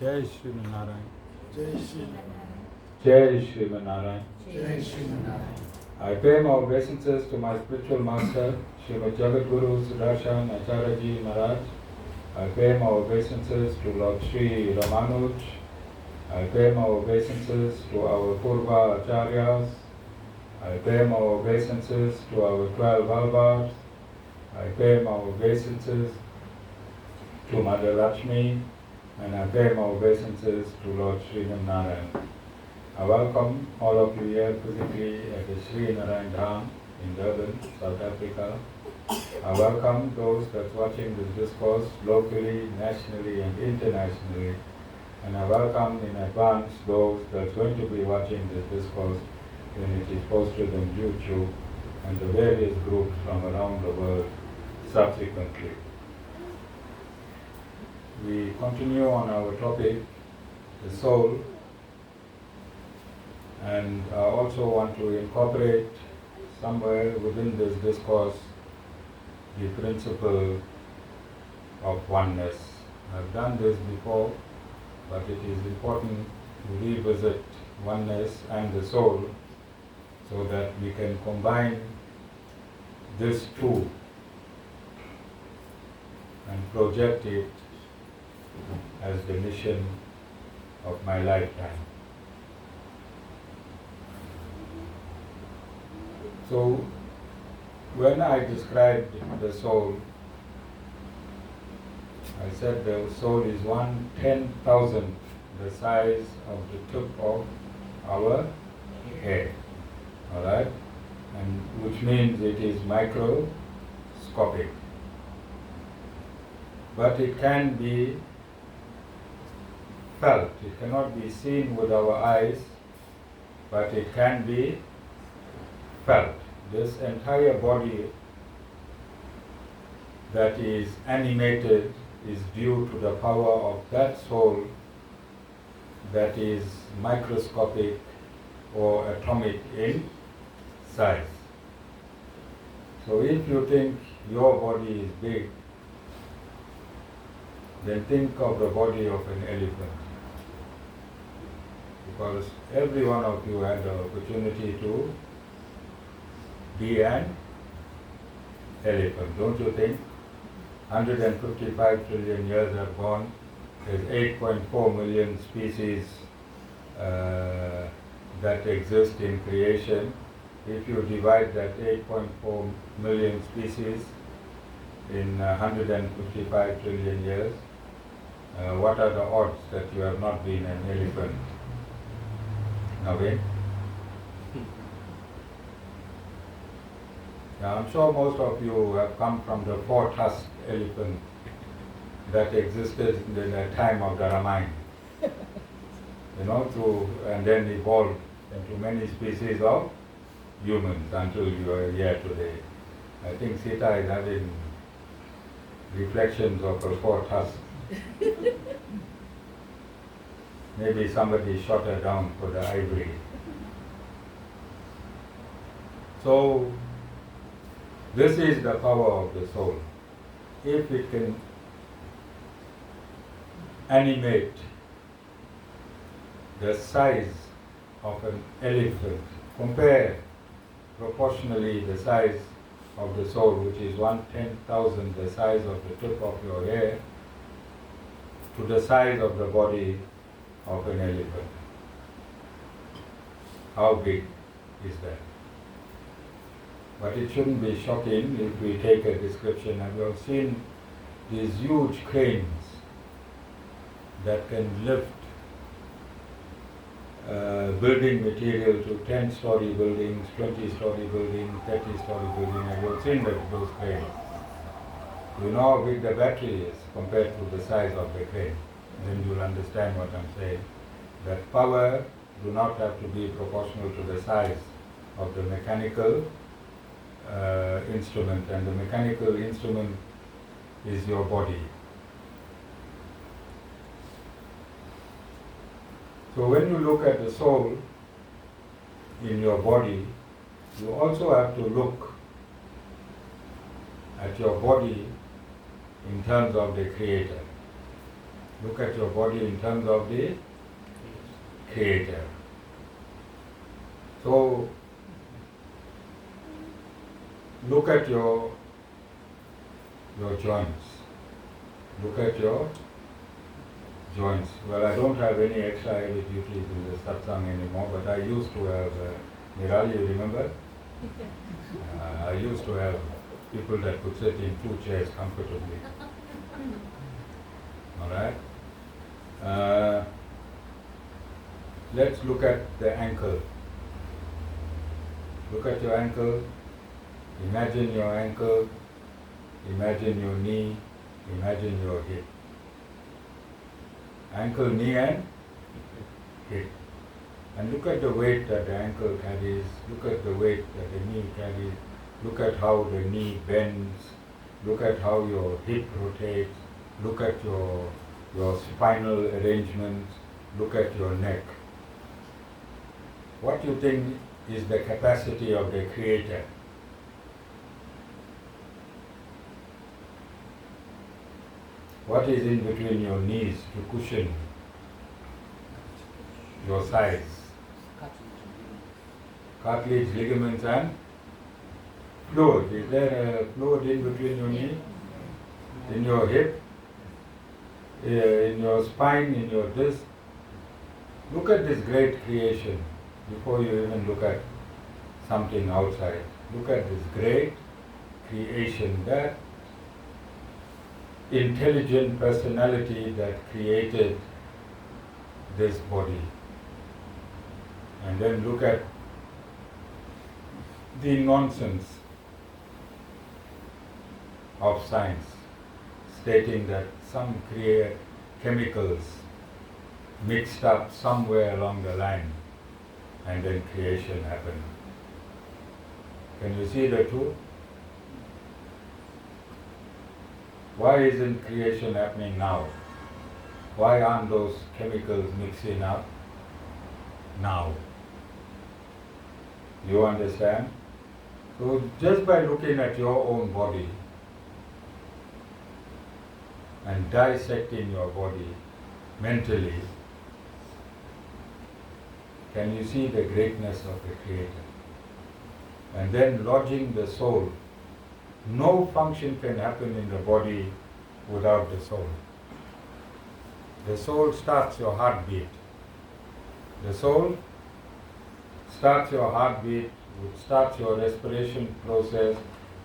Jai Srimanarayan. Jai Srimanarayan. Jai Srimanarayan. Jai Srimanarayan. I pay my obeisances to my spiritual master, Srimad Jagadguru Sudarshan Acharya Maharaj. I pay my obeisances to Lord Sri Ramanuj. I pay my obeisances to our Purva Acharyas. I pay my obeisances to our 12 Alvars. I pay my obeisances to Mother Lakshmi, and I pay my obeisances to Lord Sri Narayan. I welcome all of you here physically at the Sri Narayan Dham in Durban, South Africa. I welcome those that's watching this discourse locally, nationally and internationally. And I welcome in advance those that's going to be watching this discourse when it is posted on YouTube and the various groups from around the world subsequently. We continue on our topic, the soul, and I also want to incorporate somewhere within this discourse the principle of oneness. I've done this before, but it is important to revisit oneness and the soul so that we can combine these two and project it as the mission of my lifetime. So, when I described the soul, I said the soul is 1/10,000 the size of the tip of our hair, all right? And which means it is microscopic. But it can be felt. It cannot be seen with our eyes, but it can be felt. This entire body that is animated is due to the power of that soul that is microscopic or atomic in size. So if you think your body is big, then think of the body of an elephant. Because every one of you had the opportunity to be an elephant, don't you think? 155 trillion years have gone. There's 8.4 million species that exist in creation. If you divide that 8.4 million species in 155 trillion years, what are the odds that you have not been an elephant? Naveen? Now, I'm sure most of you have come from the four-tusked elephant that existed in the time of the Ramayana. And then evolved into many species of humans until you are here today. I think Sita is having reflections of her four tusks. Maybe somebody shot her down for the ivory. So, this is the power of the soul. If it can animate the size of an elephant, compare proportionally the size of the soul, which is 1/10,000 the size of the tip of your hair, to the size of the body of an elephant. How big is that? But it shouldn't be shocking if we take a description. And we have seen these huge cranes that can lift building material to 10-story buildings, 20-story buildings, 30-story buildings. And we have seen those cranes. You know how big the battery is compared to the size of the crane. Then you'll understand what I'm saying. That power do not have to be proportional to the size of the mechanical instrument, and the mechanical instrument is your body. So when you look at the soul in your body, you also have to look at your body in terms of the Creator. Look at your body in terms of the Creator. So, look at your joints. Look at your joints. Well, I don't have any extra heavy duties in the satsang anymore, but I used to have, Nirali, you remember? I used to have people that could sit in 2 chairs comfortably. Alright? Let's look at the ankle. Look at your ankle. Imagine your ankle. Imagine your knee. Imagine your hip. Ankle, knee and hip. And look at the weight that the ankle carries. Look at the weight that the knee carries. Look at how the knee bends. Look at how your hip rotates. Look at your spinal arrangements. Look at your neck. What do you think is the capacity of the Creator? What is in between your knees to cushion your sides? Cartilage, ligaments and fluid. Is there a fluid in between your knee? In your hip? In your spine? In your disc? Look at this great creation before you even look at something outside. Look at this great creation, that intelligent personality that created this body. And then look at the nonsense of science stating that some chemicals mixed up somewhere along the line and then creation happened. Can you see the two? Why isn't creation happening now? Why aren't those chemicals mixing up now? You understand? So just by looking at your own body and dissecting your body mentally, can you see the greatness of the Creator? And then lodging the soul. No function can happen in the body without the soul. The soul starts your heartbeat. The soul starts your heartbeat, would start your respiration process,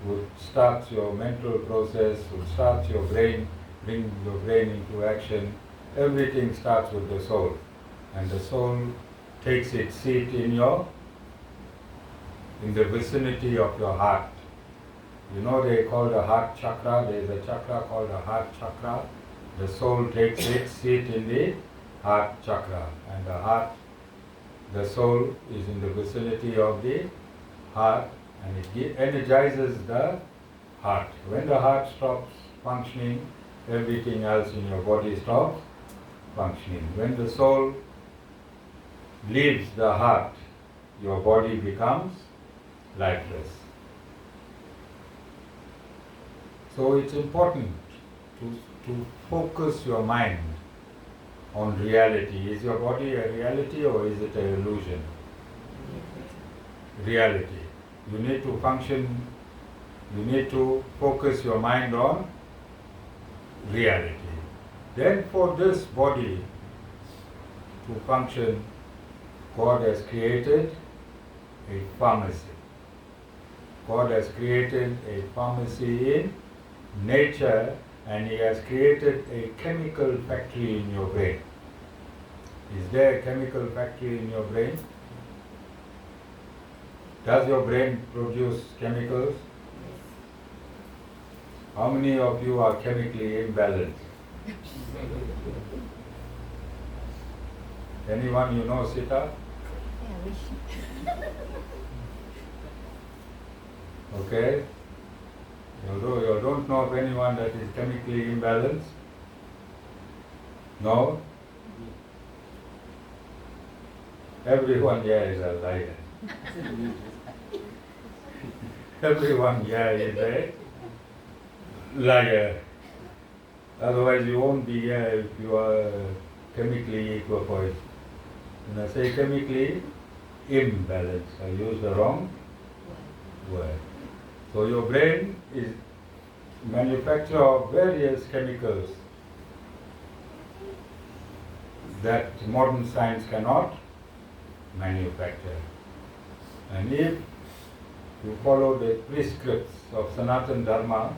would start your mental process, would start your brain, bring your brain into action. Everything starts with the soul. And the soul takes its seat in the vicinity of your heart. You know they call the heart chakra, there is a chakra called the heart chakra. The soul takes its seat in the heart chakra, and the soul is in the vicinity of the heart, and it energizes the heart. When the heart stops functioning, everything else in your body stops functioning. When the soul leaves the heart, your body becomes lifeless. So it's important to focus your mind on reality. Is your body a reality or is it an illusion? Reality. You need to function, you need to focus your mind on reality. Then for this body to function, God has created a pharmacy. God has created a pharmacy in nature, and He has created a chemical factory in your brain. Is there a chemical factory in your brain? Does your brain produce chemicals? How many of you are chemically imbalanced? Anyone you know, Sita? Okay. You don't know of anyone that is chemically imbalanced? No? Everyone here is a liar. Everyone here is a liar. Otherwise you won't be here if you are chemically equipoised. When I say chemically imbalanced, I use the wrong word. So your brain is manufacture of various chemicals that modern science cannot manufacture. And if you follow the prescripts of Sanatana Dharma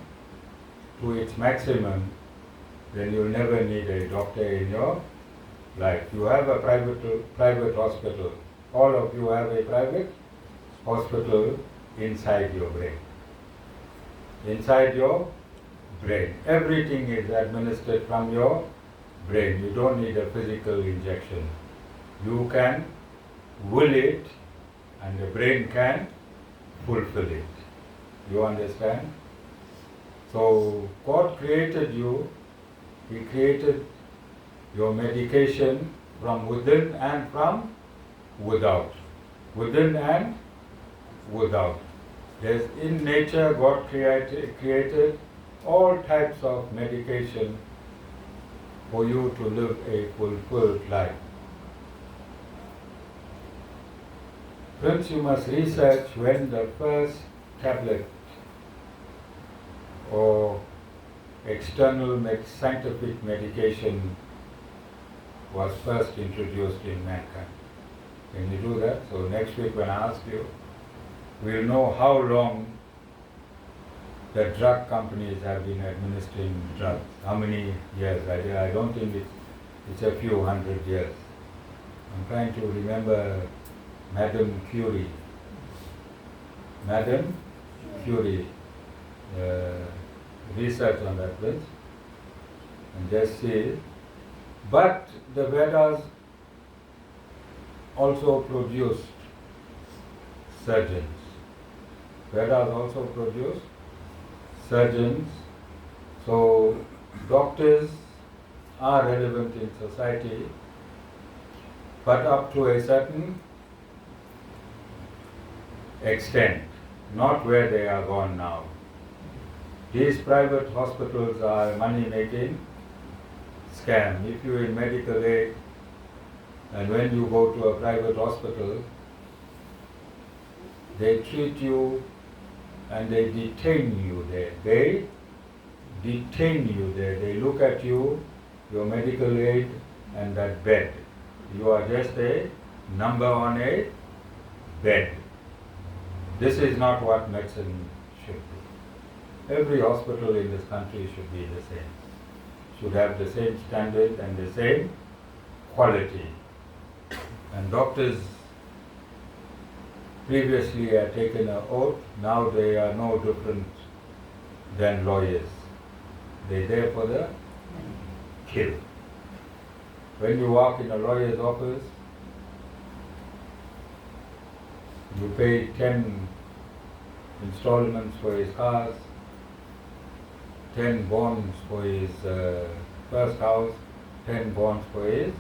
to its maximum, then you'll never need a doctor in your life. You have a private hospital. All of you have a private hospital inside your brain. Inside your brain. Everything is administered from your brain. You don't need a physical injection. You can will it and the brain can fulfill it. You understand? So God created you. He created your medication from within and from without. Within and without. There's in nature God created all types of medication for you to live a fulfilled life. Prince, you must research when the first tablet or external scientific medication was first introduced in mankind. Can you do that? So next week when I ask you, we'll know how long the drug companies have been administering drugs. How many years? I don't think it's a few hundred years. I'm trying to remember Madame Curie. Madame Curie, research on that, please. And just see. But the Vedas also produced surgeons. Vedas also produced surgeons. So doctors are relevant in society, but up to a certain extent, not where they are gone now. These private hospitals are money-making scam. If you're in medical aid and when you go to a private hospital, they treat you and they detain you there. They detain you there. They look at you, your medical aid, and that bed. You are just a number on a bed. This is not what medicine should be. Every hospital in this country should be the same. Should have the same standard and the same quality. And doctors previously had taken an oath, now they are no different than lawyers. They're there for the kill. When you walk in a lawyer's office, you pay 10 installments for his cars, 10 bonds for his first house, 10 bonds for his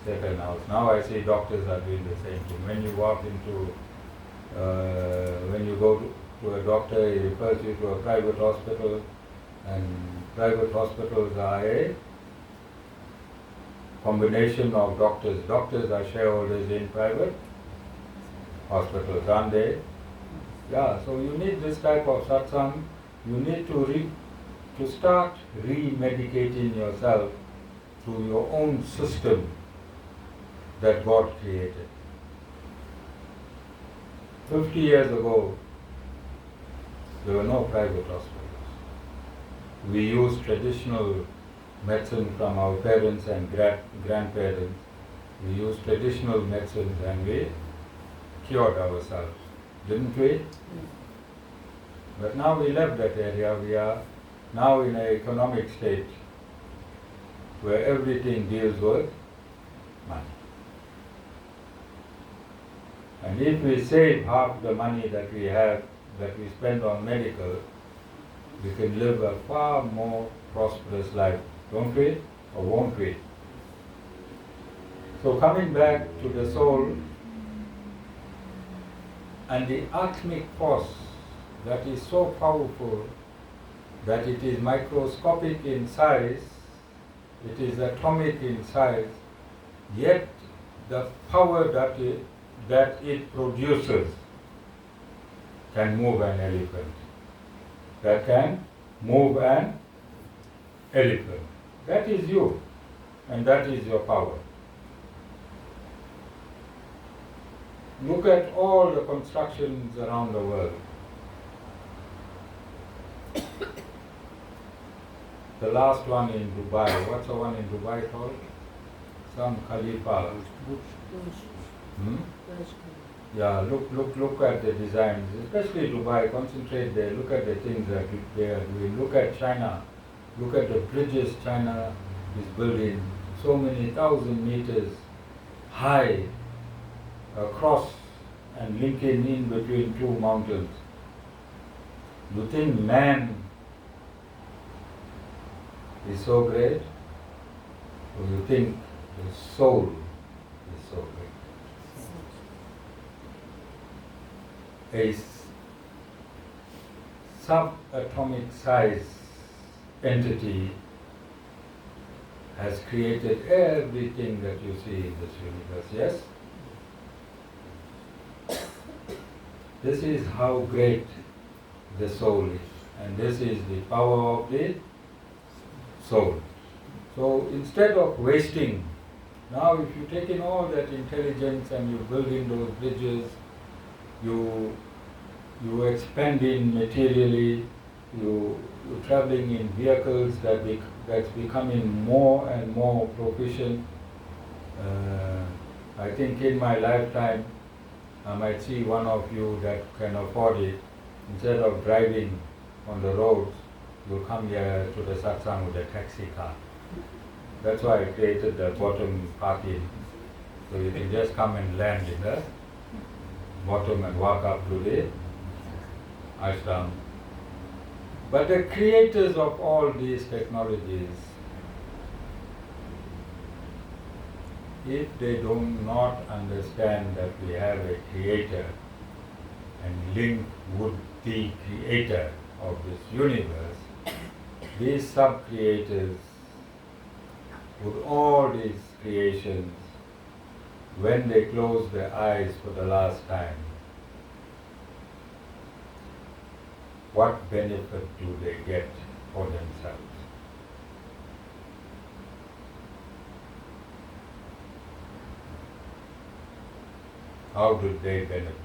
second house. Now I see doctors are doing the same thing. When you walk into, when you go to a doctor, he refers you to a private hospital, and private hospitals are a combination of doctors. Doctors are shareholders in private hospitals, aren't they? Yeah, so you need this type of satsang. You need to start remedicating yourself through your own system that God created. 50 years ago, there were no private hospitals. We used traditional medicine from our parents and grandparents. We used traditional medicines and we cured ourselves, didn't we? But now we left that area. We are now in an economic state where everything deals with money. And if we save half the money that we have, that we spend on medical, we can live a far more prosperous life, don't we? Or won't we? So coming back to the soul and the atmic force that is so powerful that it is microscopic in size, It is atomic in size, yet the power that it produces can move an elephant. That can move an elephant. That is you, and that is your power. Look at all the constructions around the world. The last one in Dubai, what's the one in Dubai called? Some Khalifa. Hmm? Yeah, look at the designs, especially Dubai, concentrate there, look at the things that they are doing. Look at China, look at the bridges China is building, so many thousand meters high across and linking in between two mountains. You think man is so great, or you think the soul is so great? A subatomic size entity has created everything that you see in this universe, yes? This is how great the soul is, and this is the power of the soul. So instead of wasting, now if you take in all that intelligence and you build in those bridges, you expanding materially, you're traveling in vehicles that's becoming more and more proficient. I think in my lifetime, I might see one of you that can afford it. Instead of driving on the roads, you'll come here to the satsang with a taxi car. That's why I created the bottom parking. So you can just come and land in the bottom and walk up to the ashram. But the creators of all these technologies, if they do not understand that we have a creator and link with the creator of this universe, these sub-creators with all these creations, when they close their eyes for the last time, what benefit do they get for themselves? How did they benefit?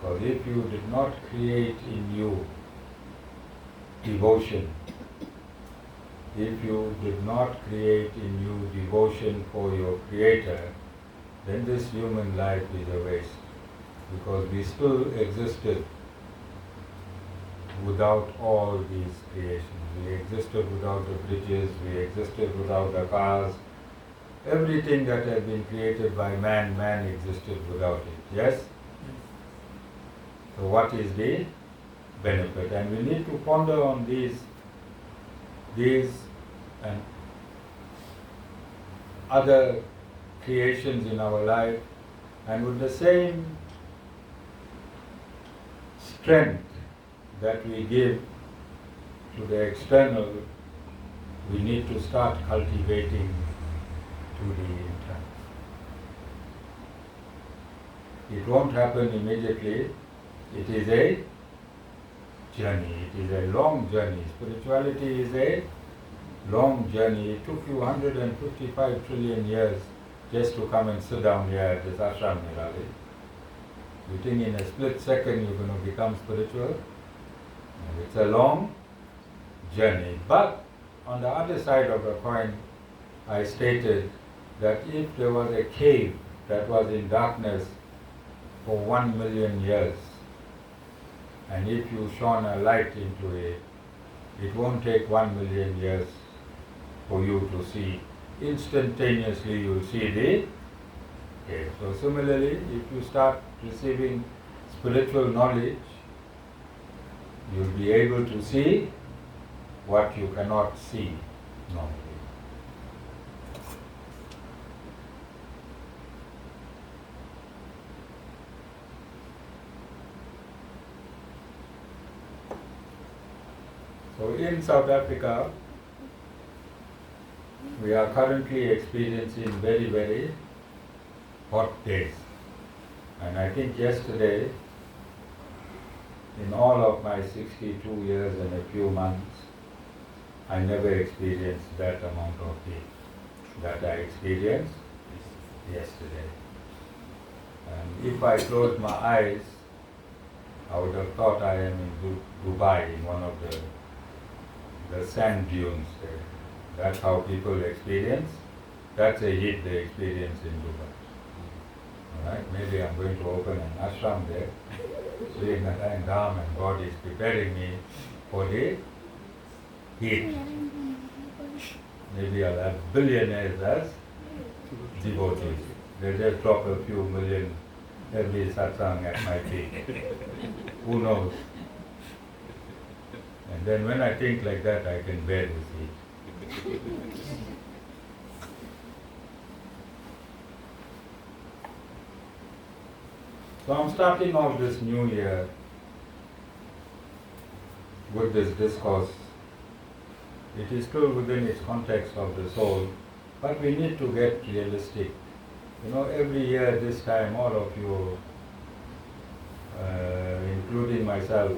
Because if you did not create in you devotion, if you did not create in you devotion for your Creator, then this human life is a waste. Because we still existed without all these creations. We existed without the bridges, we existed without the cars. Everything that has been created by man, man existed without it. Yes? So what is the benefit? And we need to ponder on these and other creations in our life, and with the same strength that we give to the external, we need to start cultivating to the internal. It won't happen immediately. It is a journey. It is a long journey. Spirituality is a long journey. It took you 155 trillion years just to come and sit down here at this ashram, Nirali. You think in a split second you're going to become spiritual? No, it's a long journey. But on the other side of the coin, I stated that if there was a cave that was in darkness for 1 million years, and if you shone a light into it, it won't take 1 million years for you to see. Instantaneously you'll see the cave. So similarly, if you start receiving spiritual knowledge, you'll be able to see what you cannot see normally. So in South Africa, We are currently experiencing very, very hot days. And I think yesterday, in all of my 62 years and a few months, I never experienced that amount of heat that I experienced yesterday. And if I closed my eyes, I would have thought I am in Dubai, in one of the sand dunes there. That's how people experience. That's a heat they experience in Dubai. All right? Maybe I'm going to open an ashram there, seeing that I am Dham and God is preparing me for the heat. Maybe I'll have billionaires as devotees. They just drop a few million every satsang at my feet. Who knows? And then when I think like that, I can bear this heat. So I'm starting off this new year with this discourse. It is still within its context of the soul, but we need to get realistic. You know, every year this time, all of you, including myself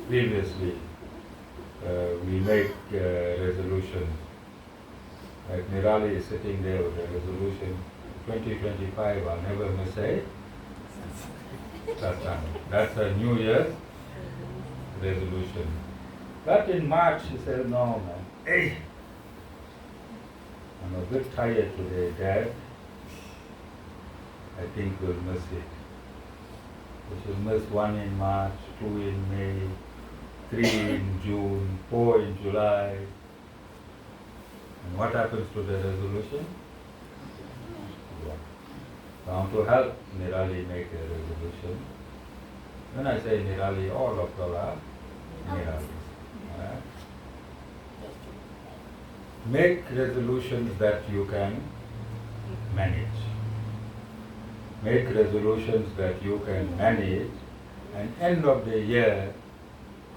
previously, we make resolutions. Like Nirali is sitting there with a resolution, 2025, I'll never miss a satsang. That's a New Year's resolution. But in March, she said, no, man. Hey, I'm a bit tired today, Dad. I think we'll miss it. We should miss 1 in March, 2 in May, 3 in June, 4 in July. And what happens to the resolution? So I want to help Nirali make a resolution. When I say Nirali, all of you are Nirali. Make resolutions that you can manage. Make resolutions that you can manage, and end of the year,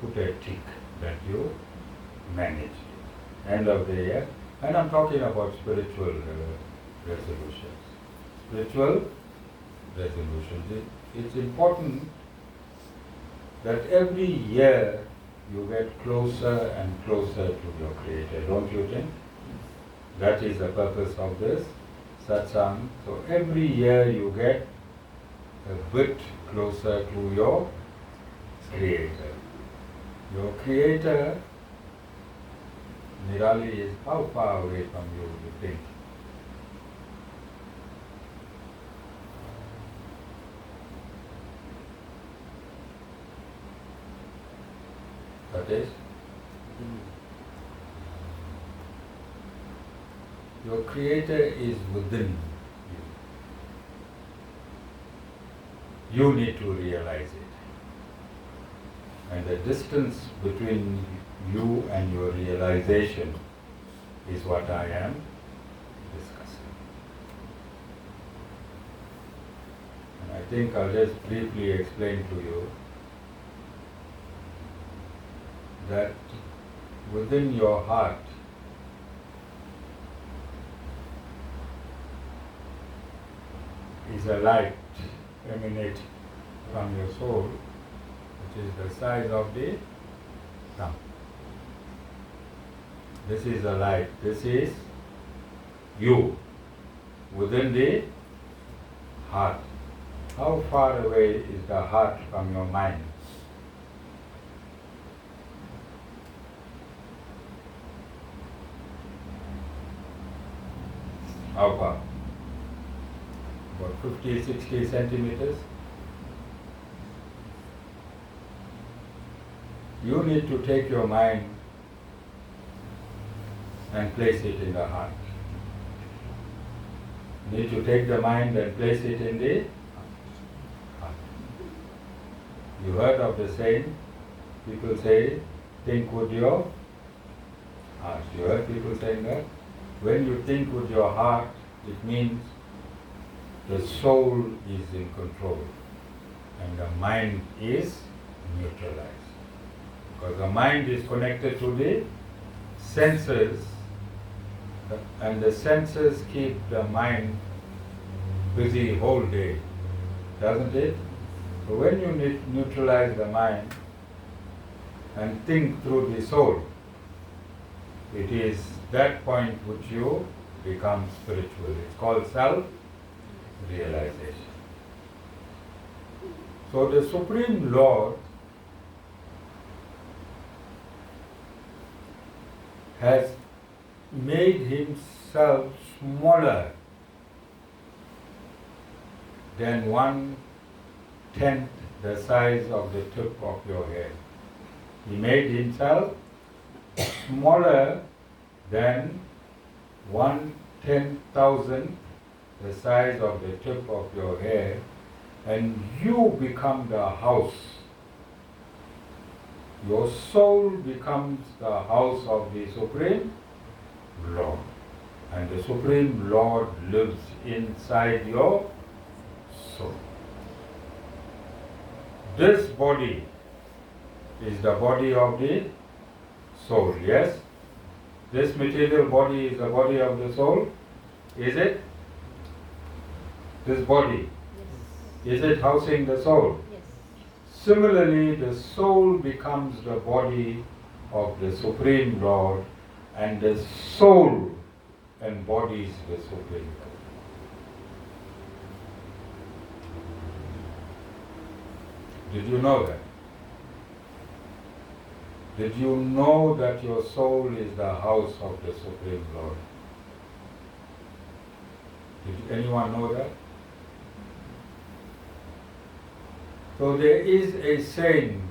put a tick that you manage. End of the year, and I'm talking about spiritual resolutions. Spiritual resolutions. It's important that every year you get closer and closer to your Creator, don't you think? That is the purpose of this satsang. So every year you get a bit closer to your Creator. Your Creator, Nirali, is how far away from you, you think? That is? Your Creator is within you. You need to realize it. And the distance between you and your realization is what I am discussing. And I think I'll just briefly explain to you that within your heart is a light emanating from your soul, which is the size of the thumb. This is a light. This is you within the heart. How far away is the heart from your mind? How far? About 50, 60 centimeters. You need to take your mind and place it in the heart. You need to take the mind and place it in the heart. You heard of the saying, people say, think with your heart. You heard people saying that? When you think with your heart, it means the soul is in control and the mind is neutralized. Because the mind is connected to the senses And the senses keep the mind busy whole day, doesn't it? So when you neutralize the mind and think through the soul, it is that point which you become spiritual. It's called self-realization. So the Supreme Lord has made himself smaller than 1/10 the size of the tip of your head. He made himself smaller than 1/10,000 the size of the tip of your hair, and you become the house. Your soul becomes the house of the Supreme Lord, and the Supreme Lord lives inside your soul. This body is the body of the soul, yes? This material body is the body of the soul, is it? This body, is it housing the soul? Similarly, the soul becomes the body of the Supreme Lord, and the soul embodies the Supreme Lord. Did you know that? Did you know that your soul is the house of the Supreme Lord? Did anyone know that? So there is a saying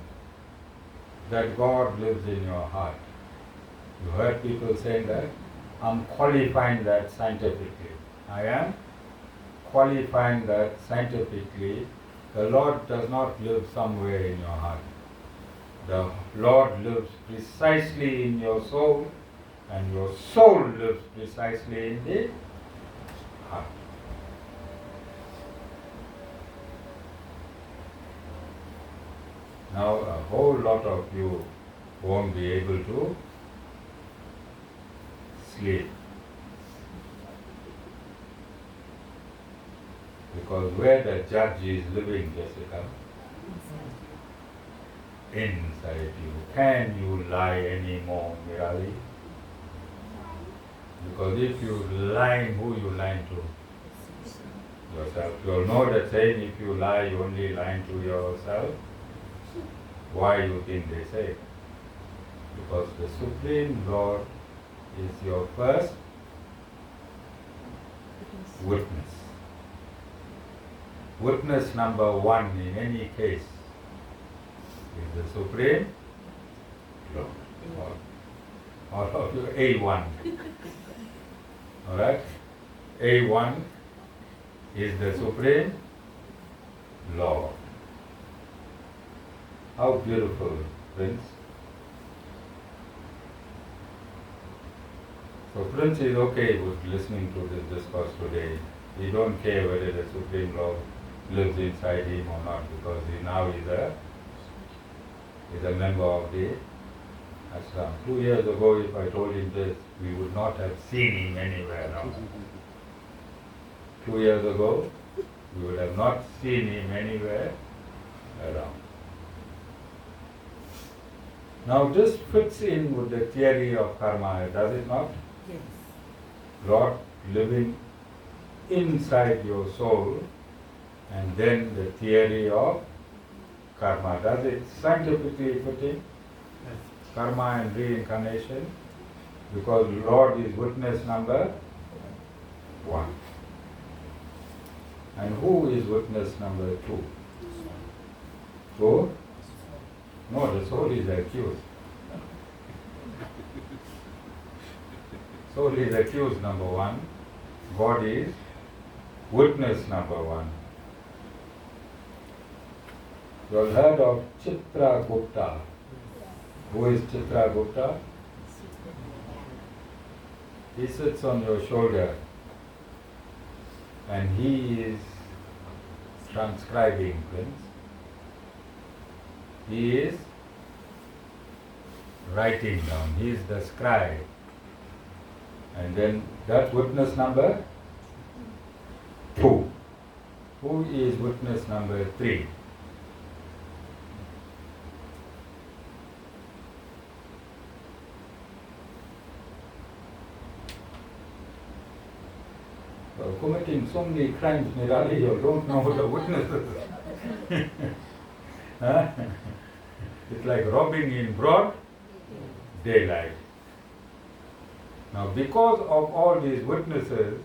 that God lives in your heart. You heard people saying that? I'm qualifying that scientifically. I am qualifying that scientifically. The Lord does not live somewhere in your heart. The Lord lives precisely in your soul, and your soul lives precisely in the heart. Now, a whole lot of you won't be able to sleep, because where the judge is living, Jessica, inside you. Can you lie anymore, Mirali? Because if you lie, who you lying to? Yourself. You'll know the saying, if you lie, you only lying to yourself. Why you think they say? Because the Supreme Lord is your first witness. Witness number one in any case is the Supreme Lord. All of you, A1. Alright? A1 is the Supreme Lord. How beautiful, Prince. So Prince is okay with listening to this discourse today. He don't care whether the Supreme Lord lives inside him or not, because he now is a member of the ashram. 2 years ago, if I told him this, we would not have seen him anywhere around. 2 years ago, we would have not seen him anywhere around. Now this fits in with the theory of karma, does it not? Yes. Lord living inside your soul, and then the theory of karma. Does it scientifically fit in? Yes. Karma and reincarnation? Because Lord is witness number one. And who is witness number two? So? No, the soul is accused. Soul is accused number one. God is witness number one. You have heard of Chitragupta. Who is Chitragupta? He sits on your shoulder and he is transcribing things. He is writing down. He is the scribe. And then that's witness number 2. Who is witness number 3? Committing so many crimes, Nirali, you don't know the witnesses. Huh? It's like robbing in broad daylight. Now, because of all these witnesses,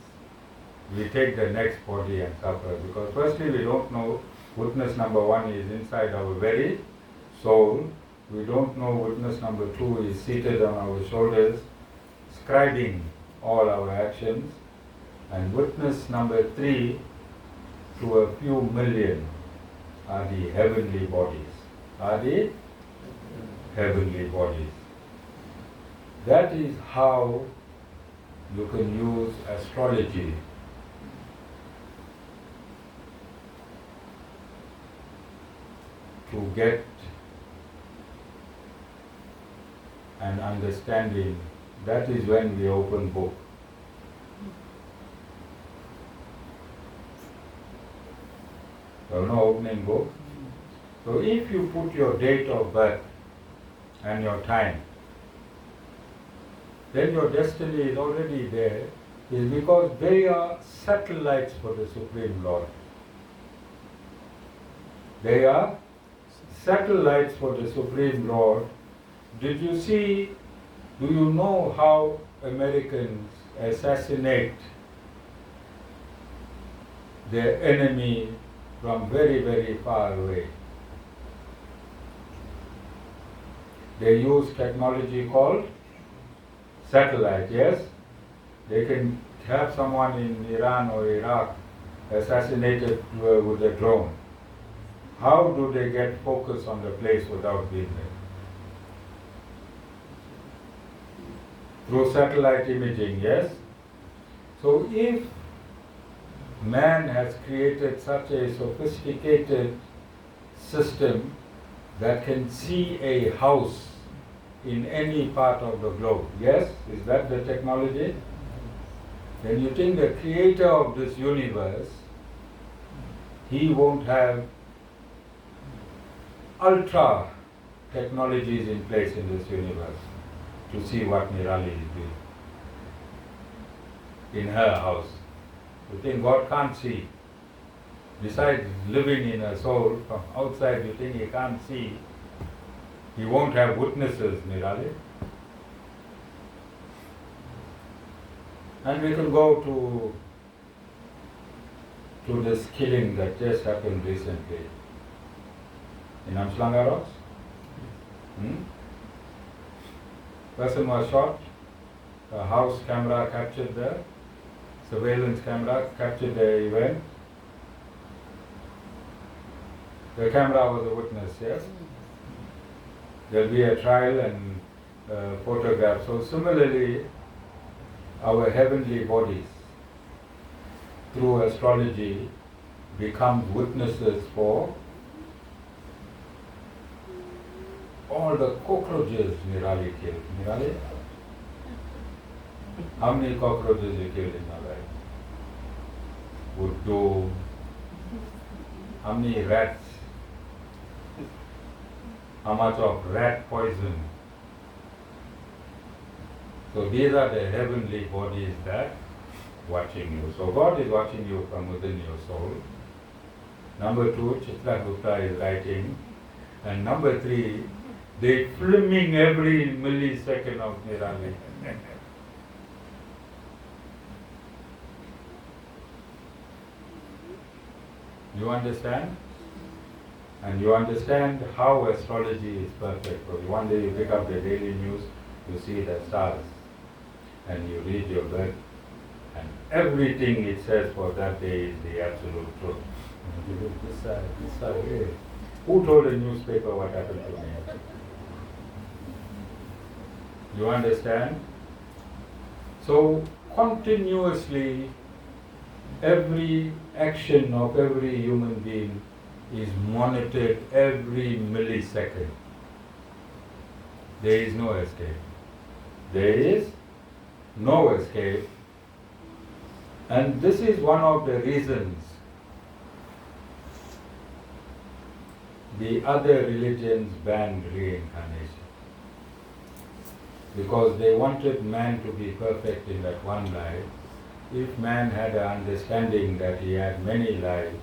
we take the next body and suffer. Because firstly, we don't know witness number 1 is inside our very soul. We don't know witness number 2 is seated on our shoulders, scribing all our actions. And witness number 3, to a few million, are the heavenly bodies. Are the heavenly bodies. That is how you can use astrology to get an understanding. That is when we open book. So no opening book. So if you put your date of birth and your time, then your destiny is already there, is because they are satellites for the Supreme Lord. They are satellites for the Supreme Lord. Did you see, do you know how Americans assassinate their enemy from very, very far away? They use technology called satellite, yes? They can have someone in Iran or Iraq assassinated with a drone. How do they get focus on the place without being there? Through satellite imaging, yes? So if man has created such a sophisticated system that can see a house in any part of the globe, yes? Is that the technology? Then you think the creator of this universe, he won't have ultra technologies in place in this universe to see what Nirali is doing in her house. You think God can't see? Besides living in a soul, from outside you think he can't see. He won't have witnesses, Nirali. And we can go to this killing that just happened recently in Amslanga Rocks. Person was shot, a house camera captured the surveillance camera captured the event. The camera was a witness, yes? There will be a trial and photograph. So similarly, our heavenly bodies, through astrology, become witnesses for all the cockroaches Nirali killed. Nirali? How many cockroaches you killed in your life? Would do. How many rats? How much of rat poison? So these are the heavenly bodies that watching you. So God is watching you from within your soul. Number 2, Chitragupta is writing. And number 3, they filming every millisecond of Nirali. You understand? And you understand how astrology is perfect. So one day you pick up the daily news, you see the stars, and you read your birth, and everything it says for that day is the absolute truth. This side, hey. Who told the newspaper what happened to me? You understand? So continuously, every action of every human being is monitored every millisecond. There is no escape. There is no escape. And this is one of the reasons the other religions banned reincarnation. Because they wanted man to be perfect in that one life. If man had an understanding that he had many lives,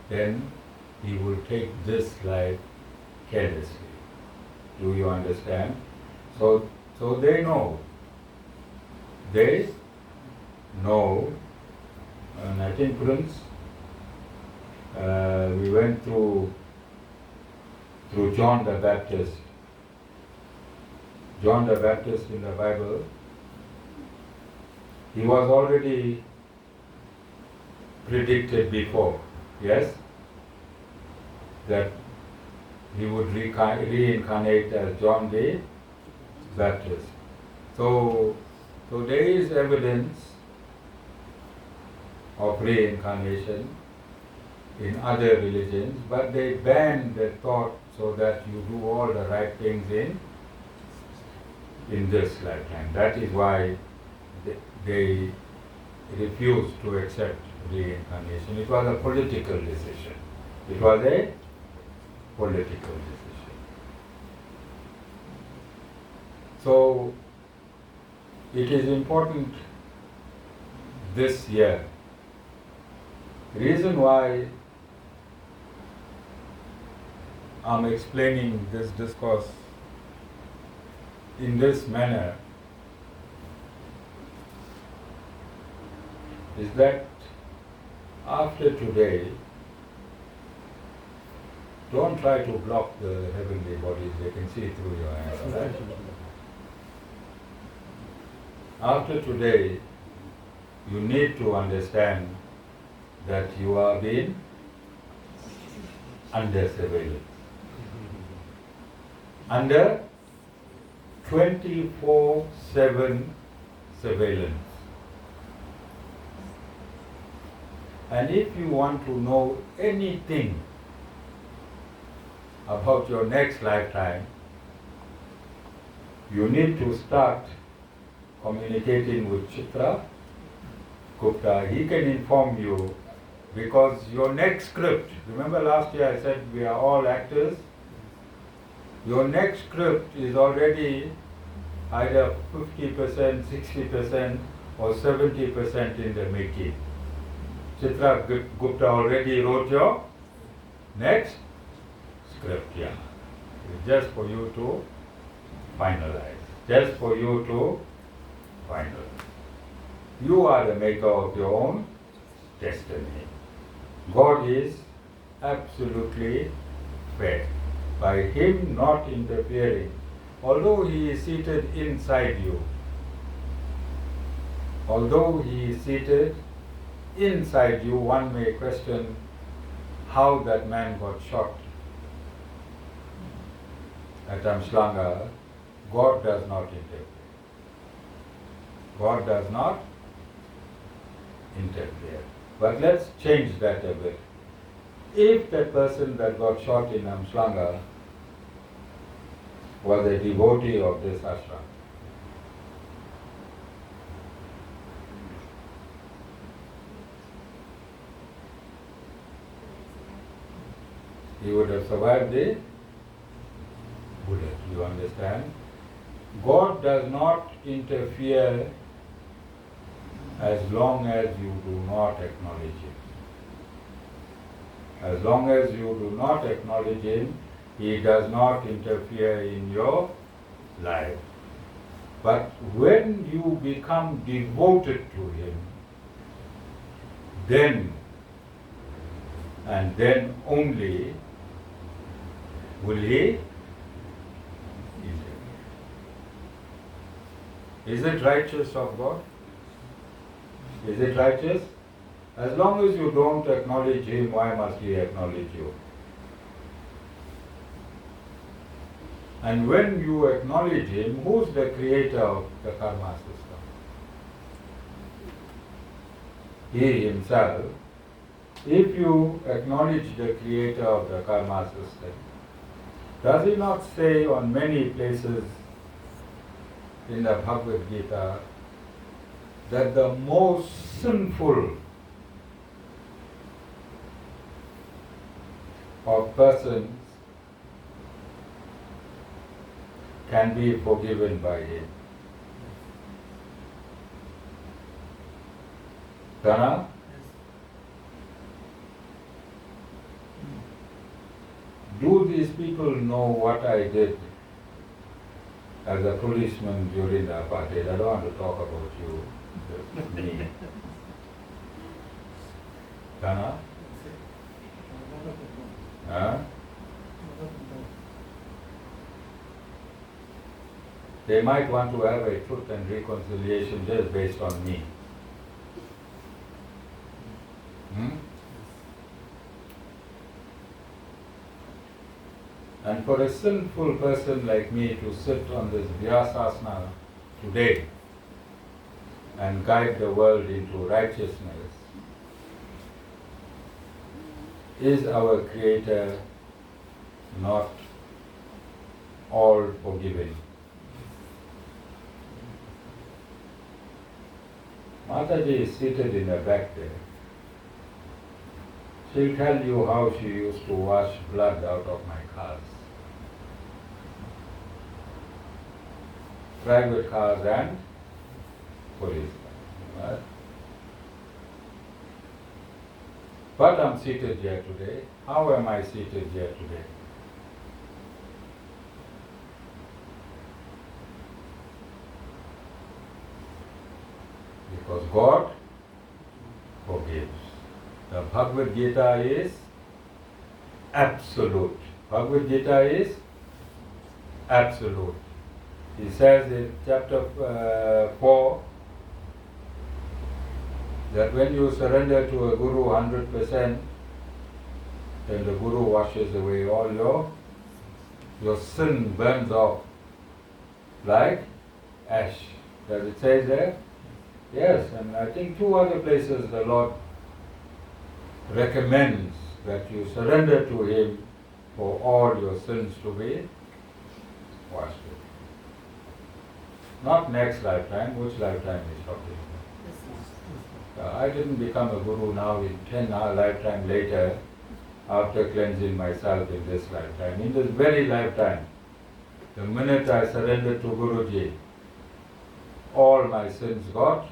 then he would take this life carelessly. Do you understand? So they know. They know. And I think, Prince, we went through John the Baptist. John the Baptist in the Bible, he was already predicted before, yes, that he would reincarnate as John the Baptist. So there is evidence of reincarnation in other religions, but they ban the thought so that you do all the right things in this lifetime. That is why they refused to accept reincarnation. It was a political decision. It was a political decision. So it is important this year. Reason why I'm explaining this discourse in this manner is that after today, don't try to block the heavenly bodies, they can see through your eyes. Right? After today, you need to understand that you are being under surveillance. Under 24/7 surveillance. And if you want to know anything about your next lifetime, you need to start communicating with Chitra Gupta. He can inform you, because your next script, remember last year I said we are all actors? Your next script is already either 50%, 60% or 70% in the making. Chitra Gupta already wrote your next script, yeah. It's just for you to finalize. Just for you to finalize. You are the maker of your own destiny. God is absolutely fair. By Him not interfering, although He is seated inside you, one may question how that man got shot at Amslanga. God does not interfere. God does not interfere. But let's change that a bit. If the person that got shot in Amslanga was a devotee of this ashram, he would have survived the bullet. You understand? God does not interfere as long as you do not acknowledge Him. As long as you do not acknowledge Him, He does not interfere in your life. But when you become devoted to Him, then and then only will He interfere. Is it righteous of God? Is it righteous? As long as you don't acknowledge Him, why must He acknowledge you? And when you acknowledge Him, who's the creator of the karma system? He Himself. If you acknowledge the creator of the karma system, does He not say on many places in the Bhagavad Gita that the most sinful of persons can be forgiven by Him. Dana? Do these people know what I did as a policeman during the apartheid? I don't want to talk about you, me. Dana? Huh? They might want to have a truth and reconciliation just based on me. And for a sinful person like me to sit on this Vyasasana today and guide the world into righteousness, is our Creator not all forgiving? Mataji is seated in the back there. She'll tell you how she used to wash blood out of my cars. Private cars and police cars. Right? But I'm seated here today. How am I seated here today? Because God forgives. The Bhagavad Gita is absolute. Bhagavad Gita is absolute. He says in chapter 4 that when you surrender to a Guru 100%, then the Guru washes away all your sin burns off like ash. Does it say there? Yes, and I think two other places the Lord recommends that you surrender to Him for all your sins to be washed away. Not next lifetime, which lifetime is talking about? I didn't become a Guru now in 10 lifetime later after cleansing myself in this lifetime. In this very lifetime, the minute I surrendered to Guruji, all my sins got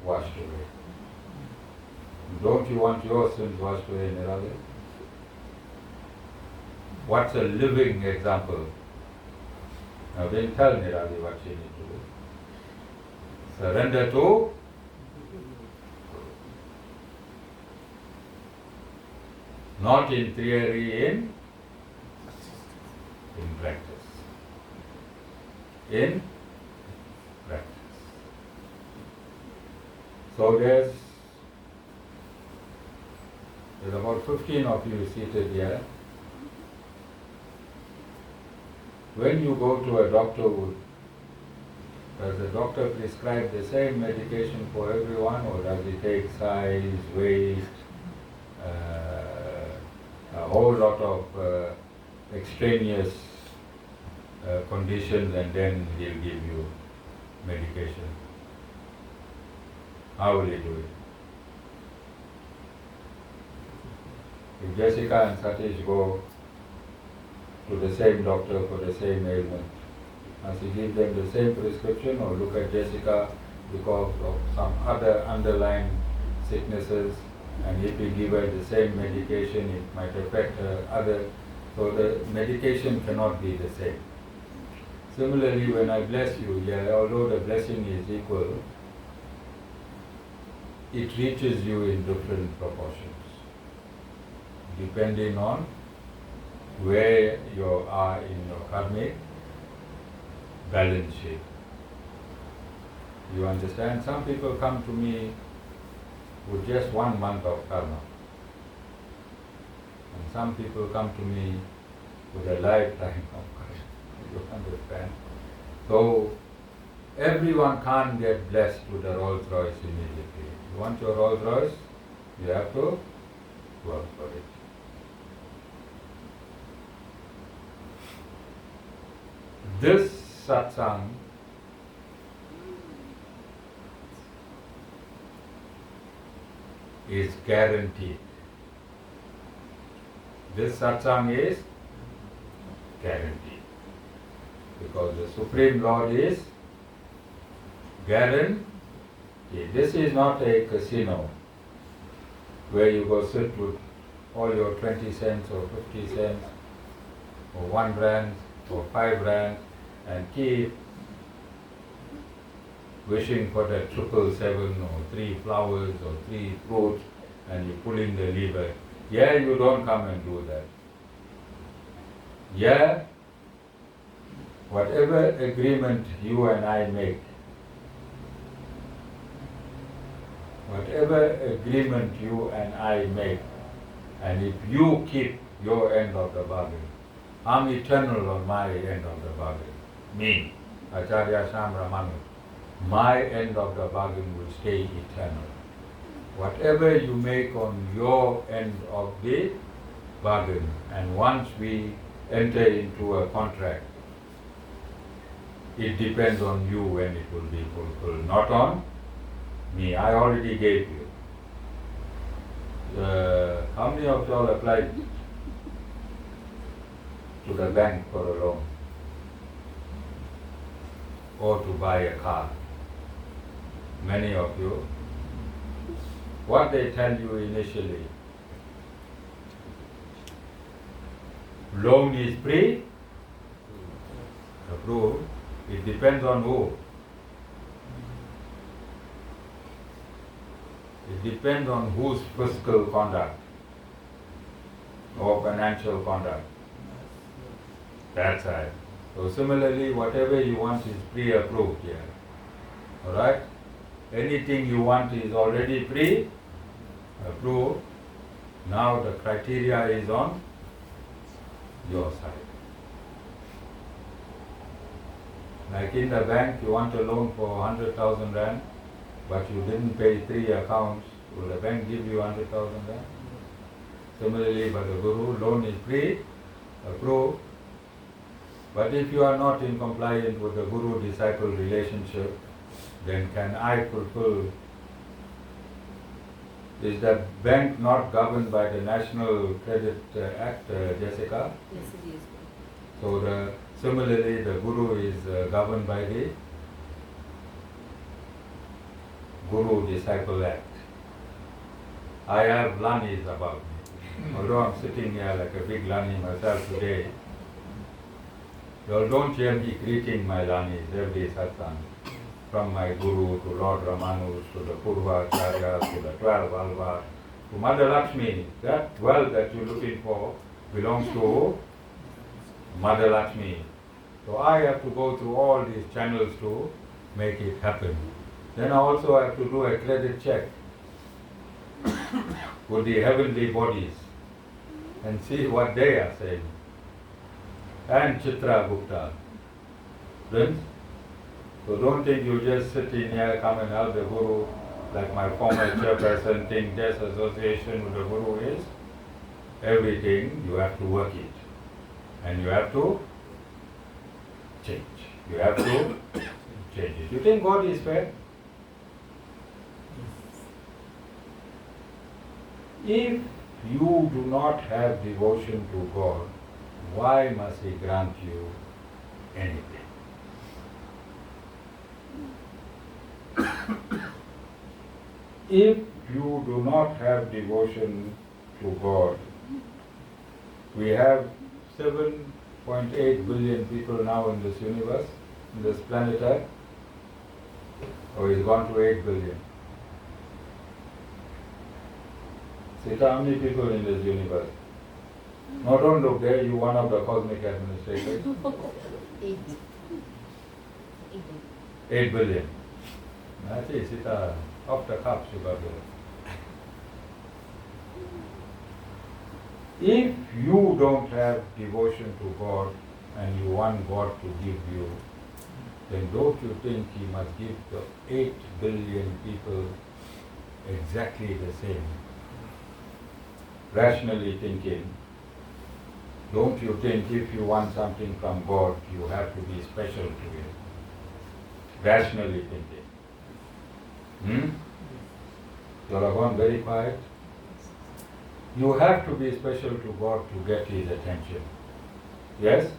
washed away. Don't you want your sins washed away, Nirali? What's a living example? Now then tell Nirali what she needs to do. Surrender to not in theory, in practice. In practice. So there's about 15 of you seated here. When you go to a doctor, does the doctor prescribe the same medication for everyone, or does he take size, weight, a whole lot of extraneous conditions, and then he'll give you medication? How will he do it? If Jessica and Satish go to the same doctor for the same ailment, does he give them the same prescription, or look at Jessica because of some other underlying sicknesses, and if we give her the same medication, it might affect her other, so the medication cannot be the same. Similarly, when I bless you, although the blessing is equal, it reaches you in different proportions, depending on where you are in your karmic balance sheet. You understand? Some people come to me with just 1 month of karma. And some people come to me with a lifetime of karma. You understand? So, everyone can't get blessed with a Rolls Royce immediately. You want your Rolls Royce? You have to work for it. This satsang is guaranteed. This satsang is guaranteed. Because the Supreme Lord is guaranteed. This is not a casino where you go sit with all your 20 cents or 50 cents or 1 rand or 5 rand and keep wishing for that 777 or 3 flowers or 3 fruits and you pulling the lever. Yeah, you don't come and do that. Yeah, whatever agreement you and I make, whatever agreement you and I make, and if you keep your end of the bargain, I'm eternal on my end of the bargain. Me, Acharya Sam Ramanu, my end of the bargain will stay eternal. Whatever you make on your end of the bargain, and once we enter into a contract, it depends on you when it will be fulfilled, not on me. I already gave you. How many of y'all applied to the bank for a loan or to buy a car? Many of you. What they tell you initially, loan is free, approved. It depends on who. It depends on whose fiscal conduct or financial conduct. That's right. So similarly, whatever you want is pre-approved here. Alright? Anything you want is already pre-approved. Now the criteria is on your side. Like in the bank, you want a loan for 100,000 rand, but you didn't pay 3 accounts, will the bank give you 100,000 rand? Similarly, by the Guru, loan is pre-approved. But if you are not in compliance with the Guru-disciple relationship, then can I fulfill? Is the bank not governed by the National Credit Act, Jessica? Yes, it is. So similarly, the Guru is governed by the Guru-disciple Act. I have lanis about me. Although I'm sitting here like a big lani myself today, you don't hear me greeting my lanis every satsang. From my Guru to Lord Ramanus to the Purva Acharyas to the 12 Alvas to Mother Lakshmi. That wealth that you're looking for belongs to Mother Lakshmi. So I have to go through all these channels to make it happen. Then I also have to do a credit check with the heavenly bodies and see what they are saying. And Chitra Gupta. Friends, so don't think you just sit in here, come and help the Guru, like my former chairperson think this association with the Guru is. Everything, you have to work it. And you have to change. You have to change it. You think God is fair? If you do not have devotion to God, why must He grant you anything? If you do not have devotion to God, we have 7.8 billion people now in this universe, in this planet Earth, or it's gone to 8 billion. See how many people in this universe? No, don't look there, you one of the cosmic administrators. 8. 8 billion. That's it, Sita, off the cuff, you got it. If you don't have devotion to God and you want God to give you, then don't you think He must give the 8 billion people exactly the same? Rationally thinking, don't you think if you want something from God, you have to be special to Him? Rationally thinking. You are gone very quiet. You have to be special to God to get His attention. Yes?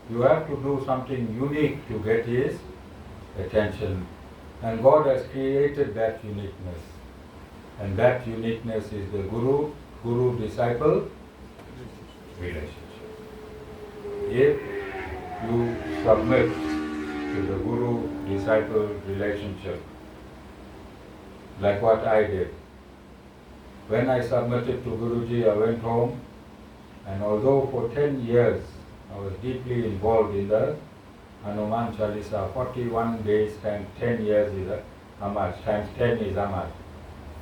You have to do something unique to get His attention. And God has created that uniqueness. And that uniqueness is the guru-disciple relationship. If you submit to the guru-disciple relationship, like what I did, when I submitted to Guruji, I went home, and although for 10 years I was deeply involved in the Hanuman Chalisa, 41 days times 10 years is how much? Times 10 is how much?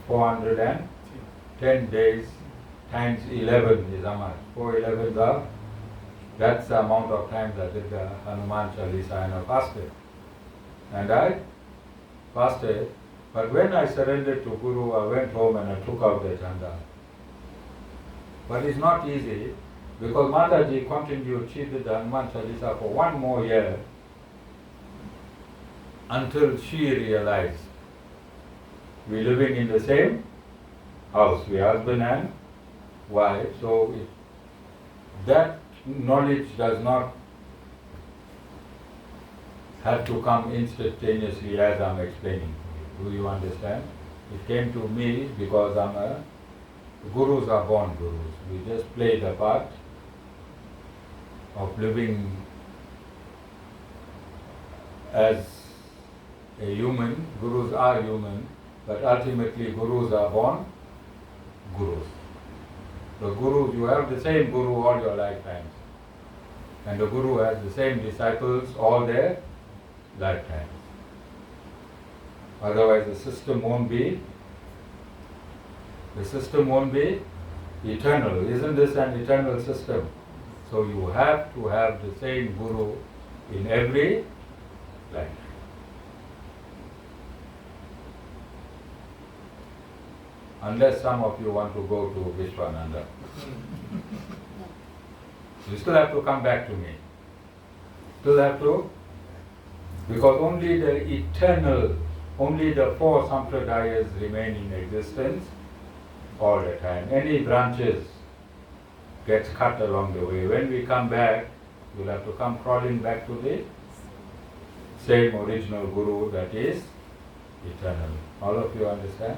410 days times 11 is how much? 411 are, that's the amount of times I did the Hanuman Chalisa, and I fasted. And I fasted, but when I surrendered to Guru, I went home and I took out the chanda. But it's not easy, because Mataji continued, she did the Hanuman Chalisa for 1 more year until she realized we're living in the same house, we husband and wife, so that knowledge does not have to come instantaneously as I'm explaining to you. Do you understand? It came to me because gurus are born gurus. We just play the part of living as a human. Gurus are human, but ultimately gurus are born gurus. The gurus, you have the same guru all your lifetimes, and the guru has the same disciples all their lifetimes. Otherwise the system won't be eternal. Isn't this an eternal system? So you have to have the same guru in every life. Unless some of you want to go to Vishwananda. You still have to come back to me. Still have to, because only the eternal, only the 4 sampradayas remain in existence all the time. Any branches gets cut along the way. When we come back, we'll have to come crawling back to the same original guru that is eternal. All of you understand?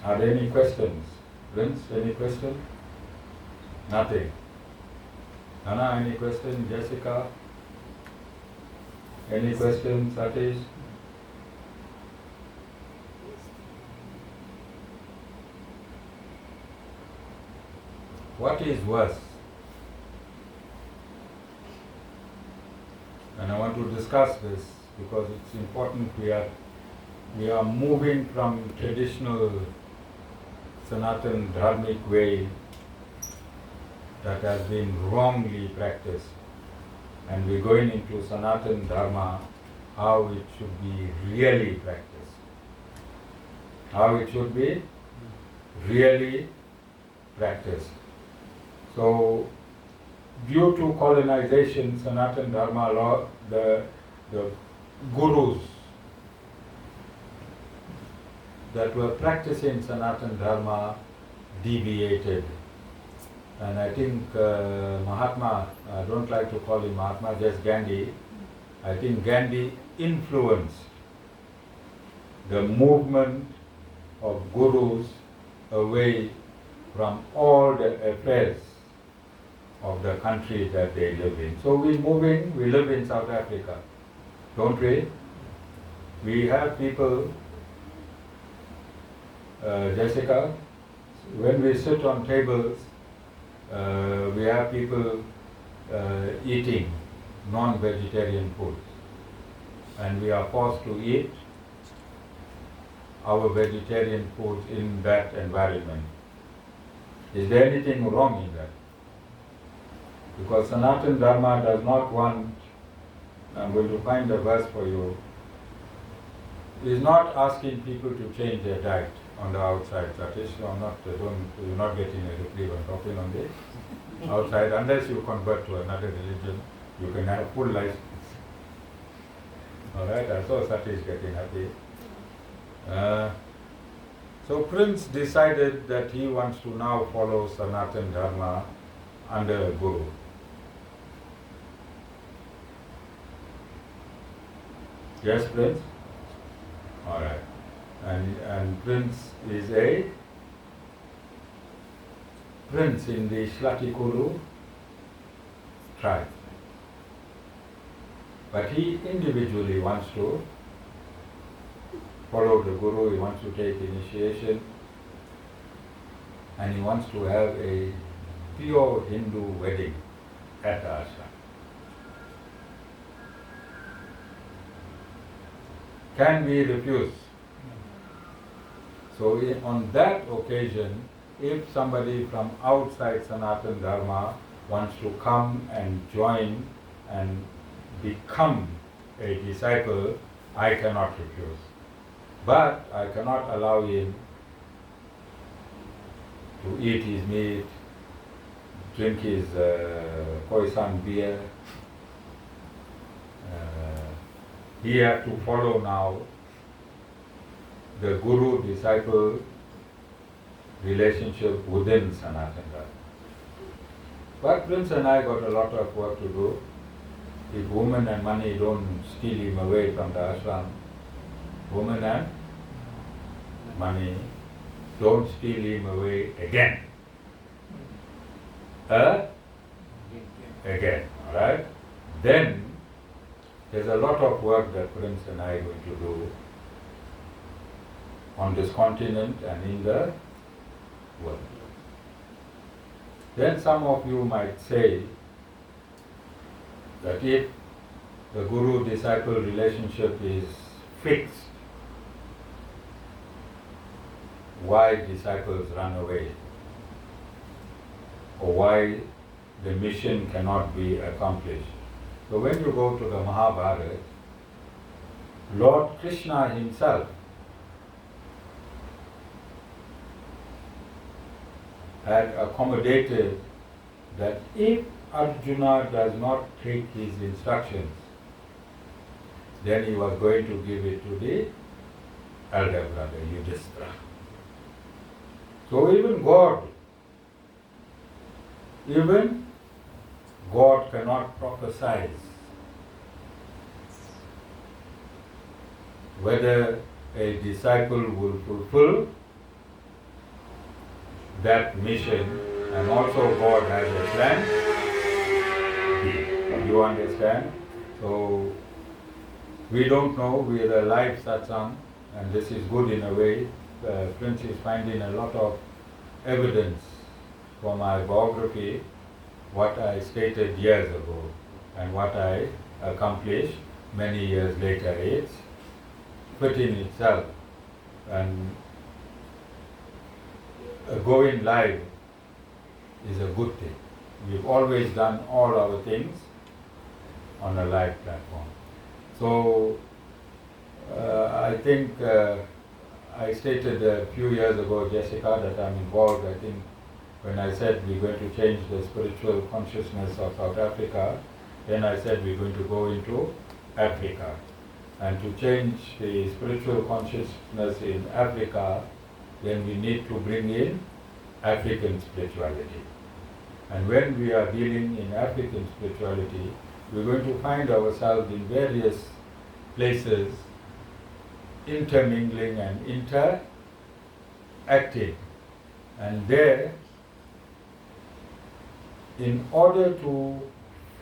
Are there any questions? Vince, any question? Nothing. Anna, any question? Jessica? Any questions? Satish? What is worse? And I want to discuss this because it's important. We are moving from traditional Sanatan dharmic way that has been wrongly practiced, and we're going into Sanatan Dharma, how it should be really practiced. How it should be really practiced. So, due to colonization, Sanatan Dharma law, the gurus that were practicing Sanatan Dharma deviated. And I think Mahatma, I don't like to call him Mahatma, just Gandhi. I think Gandhi influenced the movement of gurus away from all the affairs of the country that they live in. So we live in South Africa, don't we? We have people, Jessica, when we sit on tables, we have people eating non-vegetarian foods, and we are forced to eat our vegetarian foods in that environment. Is there anything wrong in that? Because Sanatan Dharma does not want, I'm going to find the verse for you, is not asking people to change their diet on the outside. Satish, you're not getting a reprieve on talking on the outside. Unless you convert to another religion, you can have full license. Alright, I saw Satish getting happy. So Prince decided that he wants to now follow Sanatana Dharma under a Guru. Yes, Prince? Alright. And Prince is a prince in the Shlatikuru tribe. But he individually wants to follow the Guru, he wants to take initiation, and he wants to have a pure Hindu wedding at the ashram. Can we refuse? So on that occasion, if somebody from outside Sanatana Dharma wants to come and join and become a disciple, I cannot refuse. But I cannot allow him to eat his meat, drink his Khoisan beer. He has to follow now the guru-disciple relationship within Sanatana Dharma. But Prince and I got a lot of work to do. If women and money don't steal him away from the ashram, women and money don't steal him away again. Again, alright? Then there's a lot of work that Prince and I are going to do on this continent and in the world. Then some of you might say that if the guru-disciple relationship is fixed, why disciples run away? Or why the mission cannot be accomplished? So when you go to the Mahabharata, Lord Krishna himself had accommodated that if Arjuna does not take his instructions, then he was going to give it to the elder brother, Yudhishthira. So even God cannot prophesy whether a disciple will fulfill that mission, and also God has a plan. You understand? So we don't know, we are a live satsang, and this is good in a way. Prince is finding a lot of evidence for my biography, what I stated years ago and what I accomplished many years later. It's fitting itself, and going live is a good thing. We've always done all our things on a live platform. So I think I stated a few years ago, Jessica, that I'm involved. I think when I said we're going to change the spiritual consciousness of South Africa, then I said we're going to go into Africa. And to change the spiritual consciousness in Africa, then we need to bring in African spirituality. And when we are dealing in African spirituality, we're going to find ourselves in various places intermingling and interacting. And there, in order to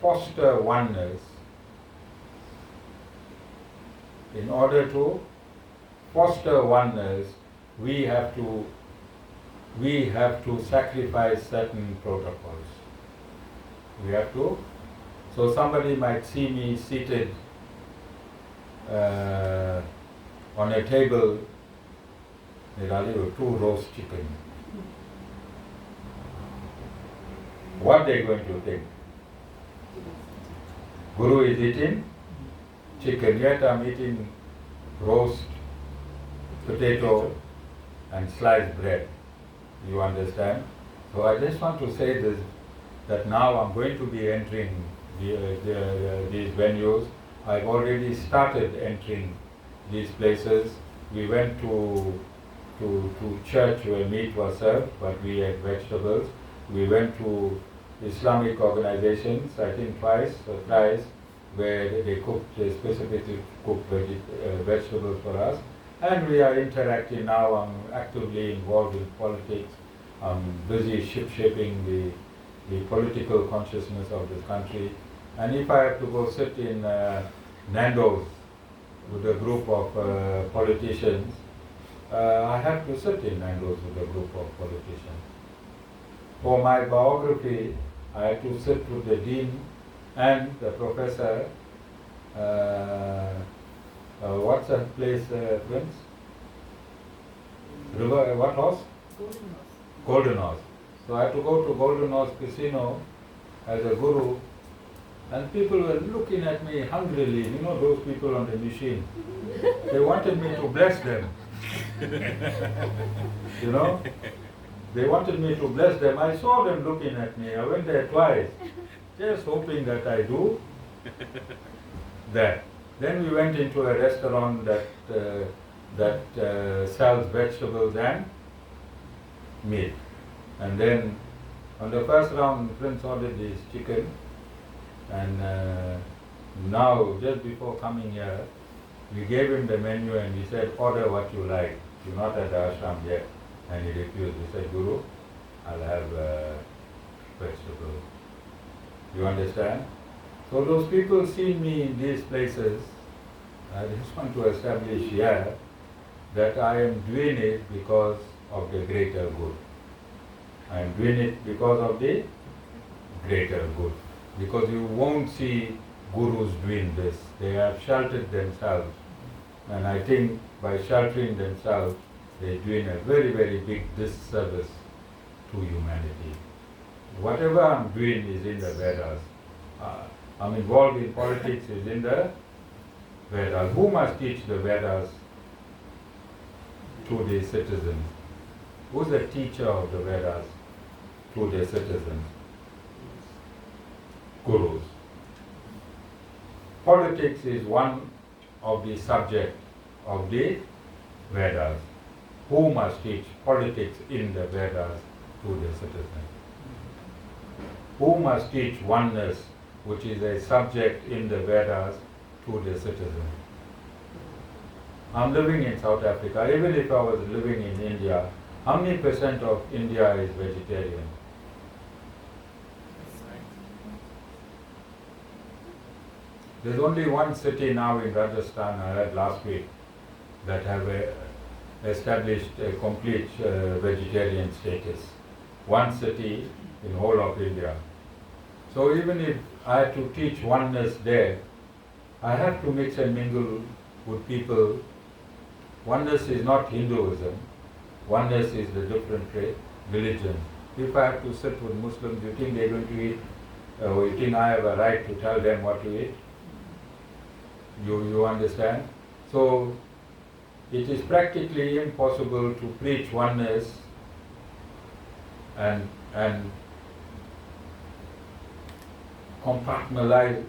foster oneness, we have to sacrifice certain protocols. So somebody might see me seated on a table, there are 2 roast chicken. What they going to think? Guru is eating chicken, yet I'm eating roast potato and sliced bread. You understand? So I just want to say this, that now I'm going to be entering these venues. I've already started entering these places, we went to church where meat was served, but we had vegetables. We went to Islamic organizations, I think twice or thrice, where they cooked, specifically cooked vegetables for us. And we are interacting now. I'm actively involved in politics. I'm busy shaping the political consciousness of this country. And if I have to go sit in Nando's with a group of politicians, I have to sit in Nando's with a group of politicians. For my biography, I had to sit with the dean and the professor. What's that place, Prince? River, what horse? Golden Horse. Golden Horse. So I had to go to Golden Horse Casino as a guru, and people were looking at me hungrily, you know, those people on the machine. They wanted me to bless them. You know? They wanted me to bless them. I saw them looking at me. I went there twice, just hoping that I do that. Then we went into a restaurant that sells vegetables and meat. And then on the first round, Prince ordered this chicken. And now, just before coming here, we gave him the menu and we said, order what you like. You're not at the ashram yet. And he refused. He said, Guru, I'll have vegetables. You understand? So those people see me in these places. I just want to establish here that I am doing it because of the greater good. I am doing it because of the greater good. Because you won't see gurus doing this. They have sheltered themselves. And I think by sheltering themselves, they're doing a very, very big disservice to humanity. Whatever I'm doing is in the Vedas. I'm involved in politics is in the Vedas. Who must teach the Vedas to the citizens? Who's the teacher of the Vedas to the citizens? Gurus. Politics is one of the subject of the Vedas. Who must teach politics in the Vedas to the citizens? Who must teach oneness, which is a subject in the Vedas, to the citizens? I'm living in South Africa. Even if I was living in India, how many percent of India is vegetarian? There's only one city now in Rajasthan, I heard last week, that have established a complete vegetarian status. One city in whole of India. So even if I had to teach oneness there, I have to mix and mingle with people. Oneness is not Hinduism. Oneness is the different religion. If I have to sit with Muslims, you think they're going to eat, or you think I have a right to tell them what to eat? You understand? So it is practically impossible to preach oneness and compartmentalize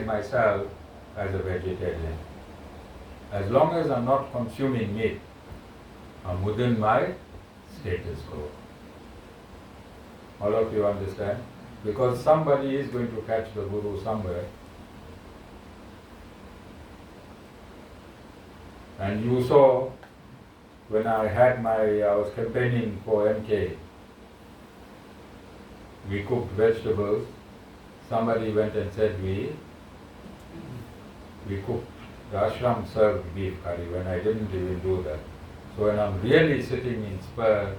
myself as a vegetarian. As long as I'm not consuming meat, I'm within my status quo. All of you understand? Because somebody is going to catch the Guru somewhere. And you saw when I was campaigning for MK, we cooked vegetables. Somebody went and said we cooked, the ashram served beef curry when I didn't even do that. So when I'm really sitting in Spur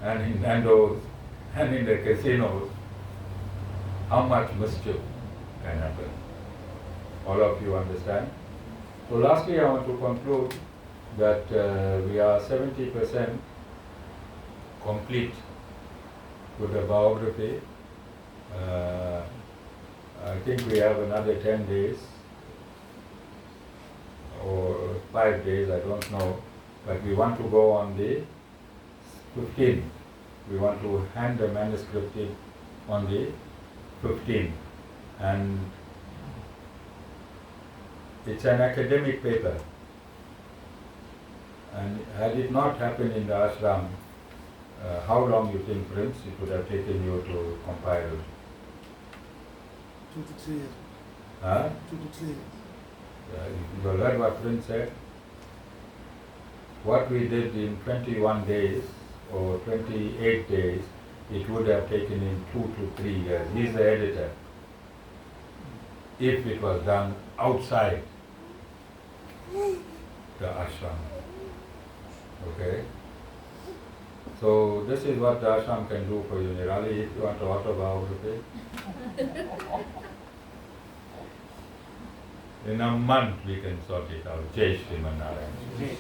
and in Nando's and in the casinos, how much mischief can happen? All of you understand? So lastly, I want to conclude that we are 70% complete with the biography. I think we have another 10 days or 5 days, I don't know. But we want to go on the 15th. We want to hand the manuscript in on the 15th. And it's an academic paper. And had it not happened in the ashram, how long you think, Prince, it would have taken you to compile? 2 to 3 years. Huh? 2 to 3 years. You heard what Prince said? What we did in 21 days or 28 days, it would have taken him 2 to 3 years. He's the editor. If it was done outside the ashram. Okay? So this is what the ashram can do for you, Nirali. If you want to autobiography. In a month we can sort it out. Jai Sriman Narayan.